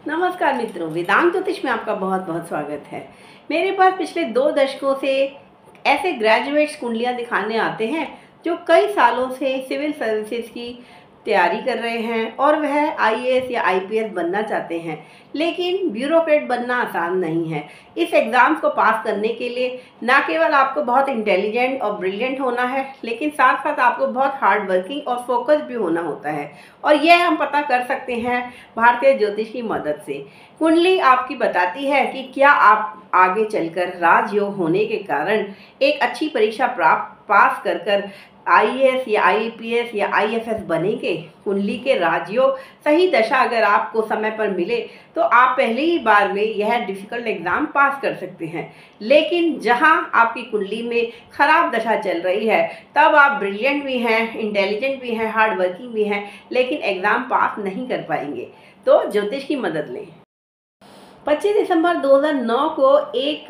नमस्कार मित्रों, वेदांत ज्योतिष में आपका बहुत बहुत स्वागत है। मेरे पास पिछले 2 दशकों से ऐसे ग्रेजुएट्स कुंडलियां दिखाने आते हैं जो कई सालों से सिविल सर्विसेज की तैयारी कर रहे हैं और वह आईएएस या आईपीएस बनना चाहते हैं, लेकिन ब्यूरोक्रेट बनना आसान नहीं है। इस एग्ज़ाम्स को पास करने के लिए ना केवल आपको बहुत इंटेलिजेंट और ब्रिलियंट होना है, लेकिन साथ साथ आपको बहुत हार्ड वर्किंग और फोकस भी होना होता है। और यह हम पता कर सकते हैं भारतीय ज्योतिष की मदद से। कुंडली आपकी बताती है कि क्या आप आगे चलकर राजयोग होने के कारण एक अच्छी परीक्षा पास कर आईएएस या आईपीएस या आईएफएस बनेंगे। कुंडली के राजयोग सही दशा अगर आपको समय पर मिले तो आप पहली ही बार में यह डिफ़िकल्ट एग्ज़ाम पास कर सकते हैं। लेकिन जहां आपकी कुंडली में खराब दशा चल रही है तब आप ब्रिलियंट भी हैं, इंटेलिजेंट भी हैं, हार्ड वर्किंग भी हैं, लेकिन एग्ज़ाम पास नहीं कर पाएंगे। तो ज्योतिष की मदद लें। 25 दिसंबर 2009 को एक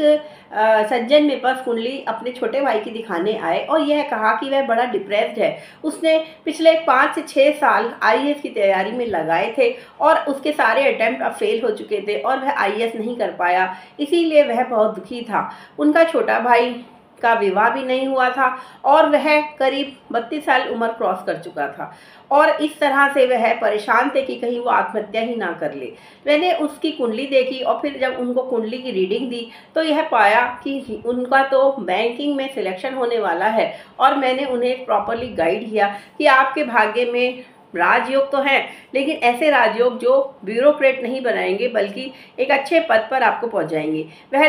सज्जन मेरे पास कुंडली अपने छोटे भाई की दिखाने आए और यह कहा कि वह बड़ा डिप्रेस्ड है। उसने पिछले 5 से 6 साल आईएएस की तैयारी में लगाए थे और उसके सारे अटेम्प्ट अब फेल हो चुके थे और वह आईएएस नहीं कर पाया, इसीलिए वह बहुत दुखी था। उनका छोटा भाई का विवाह भी नहीं हुआ था और वह करीब 32 साल उम्र क्रॉस कर चुका था और इस तरह से वह परेशान थे कि कहीं वो आत्महत्या ही ना कर ले। मैंने उसकी कुंडली देखी और फिर जब उनको कुंडली की रीडिंग दी तो यह पाया कि उनका तो बैंकिंग में सिलेक्शन होने वाला है और मैंने उन्हें प्रॉपरली गाइड किया कि आपके भाग्य में राजयोग तो हैं, लेकिन ऐसे राजयोग जो ब्यूरोक्रेट नहीं बनाएंगे बल्कि एक अच्छे पद पर आपको पहुंचाएंगे। वह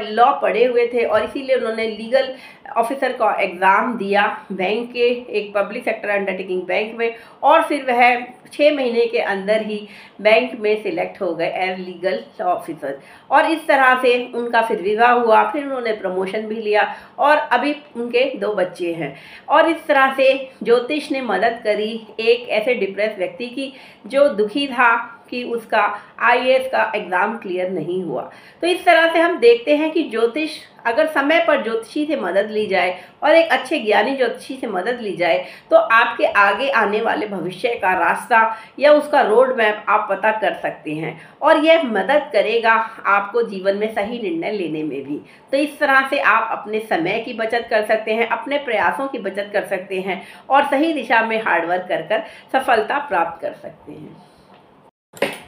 लॉ पढ़े हुए थे और इसीलिए उन्होंने लीगल ऑफिसर का एग्ज़ाम दिया बैंक के एक पब्लिक सेक्टर अंडरटेकिंग बैंक में और फिर वह 6 महीने के अंदर ही बैंक में सिलेक्ट हो गए एज लीगल ऑफिसर। और इस तरह से उनका फिर विवाह हुआ, फिर उन्होंने प्रमोशन भी लिया और अभी उनके 2 बच्चे हैं। और इस तरह से ज्योतिष ने मदद करी एक ऐसे डिप्रेस व्यक्ति की जो दुखी था कि उसका आईएएस का एग्ज़ाम क्लियर नहीं हुआ। तो इस तरह से हम देखते हैं कि ज्योतिष अगर समय पर ज्योतिषी से मदद ली जाए और एक अच्छे ज्ञानी ज्योतिषी से मदद ली जाए तो आपके आगे आने वाले भविष्य का रास्ता या उसका रोड मैप आप पता कर सकते हैं और यह मदद करेगा आपको जीवन में सही निर्णय लेने में भी। तो इस तरह से आप अपने समय की बचत कर सकते हैं, अपने प्रयासों की बचत कर सकते हैं और सही दिशा में हार्डवर्क कर सफलता प्राप्त कर सकते हैं।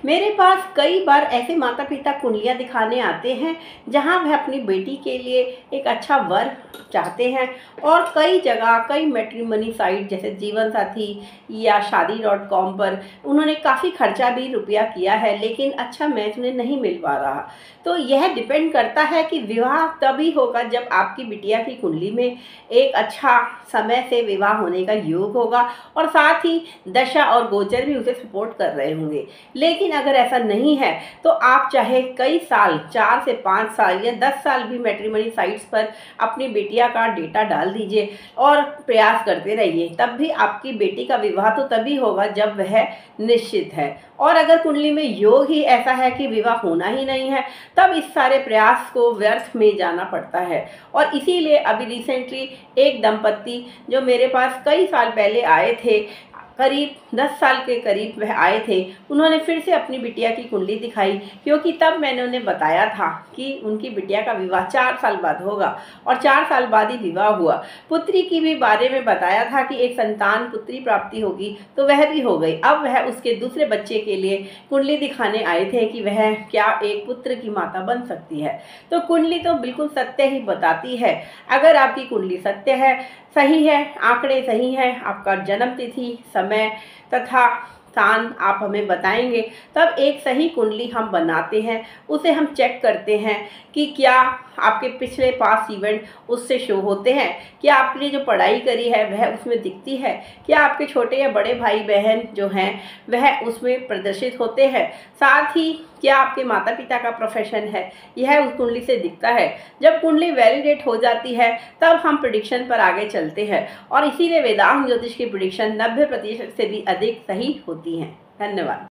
मेरे पास कई बार ऐसे माता पिता कुंडलियां दिखाने आते हैं जहां वह अपनी बेटी के लिए एक अच्छा वर चाहते हैं और कई जगह कई मैट्रिमनी साइट जैसे जीवन साथी या शादी.com पर उन्होंने काफ़ी खर्चा भी रुपया किया है, लेकिन अच्छा मैच उन्हें नहीं मिल पा रहा। तो यह डिपेंड करता है कि विवाह तभी होगा जब आपकी बिटिया की कुंडली में एक अच्छा समय से विवाह होने का योग होगा और साथ ही दशा और गोचर भी उसे सपोर्ट कर रहे होंगे। लेकिन अगर ऐसा नहीं है तो आप चाहे कई साल 4 से 5 साल या 10 साल भी मैट्रिमनी साइट्स पर अपनी बेटिया का डेटा डाल दीजिए और प्रयास करते रहिए, तब भी आपकी बेटी का विवाह तो तभी होगा जब वह निश्चित है। और अगर कुंडली में योग ही ऐसा है कि विवाह होना ही नहीं है तब इस सारे प्रयास को व्यर्थ में जाना पड़ता है। और इसीलिए अभी रिसेंटली एक दंपत्ति जो मेरे पास कई साल पहले आए थे, करीब 10 साल के करीब वह आए थे, उन्होंने फिर से अपनी बिटिया की कुंडली दिखाई क्योंकि तब मैंने उन्हें बताया था कि उनकी बिटिया का विवाह 4 साल बाद होगा और 4 साल बाद ही विवाह हुआ। पुत्री की भी बारे में बताया था कि एक संतान पुत्री प्राप्ति होगी, तो वह भी हो गई। अब वह उसके दूसरे बच्चे के लिए कुंडली दिखाने आए थे कि वह क्या एक पुत्र की माता बन सकती है। तो कुंडली तो बिल्कुल सत्य ही बताती है। अगर आपकी कुंडली सत्य है, सही है, आंकड़े सही हैं, आपका जन्म तिथि, समय तथा स्थान आप हमें बताएंगे, तब एक सही कुंडली हम बनाते हैं। उसे हम चेक करते हैं कि क्या आपके पिछले पास्ट इवेंट उससे शो होते हैं, क्या आपने जो पढ़ाई करी है वह उसमें दिखती है, क्या आपके छोटे या बड़े भाई बहन जो हैं वह उसमें प्रदर्शित होते हैं, साथ ही क्या आपके माता पिता का प्रोफेशन है यह उस कुंडली से दिखता है। जब कुंडली वैलिडेट हो जाती है तब हम प्रेडिक्शन पर आगे चलते हैं और इसीलिए वेदांत ज्योतिष की प्रेडिक्शन 90% से भी अधिक सही होती हैं। धन्यवाद।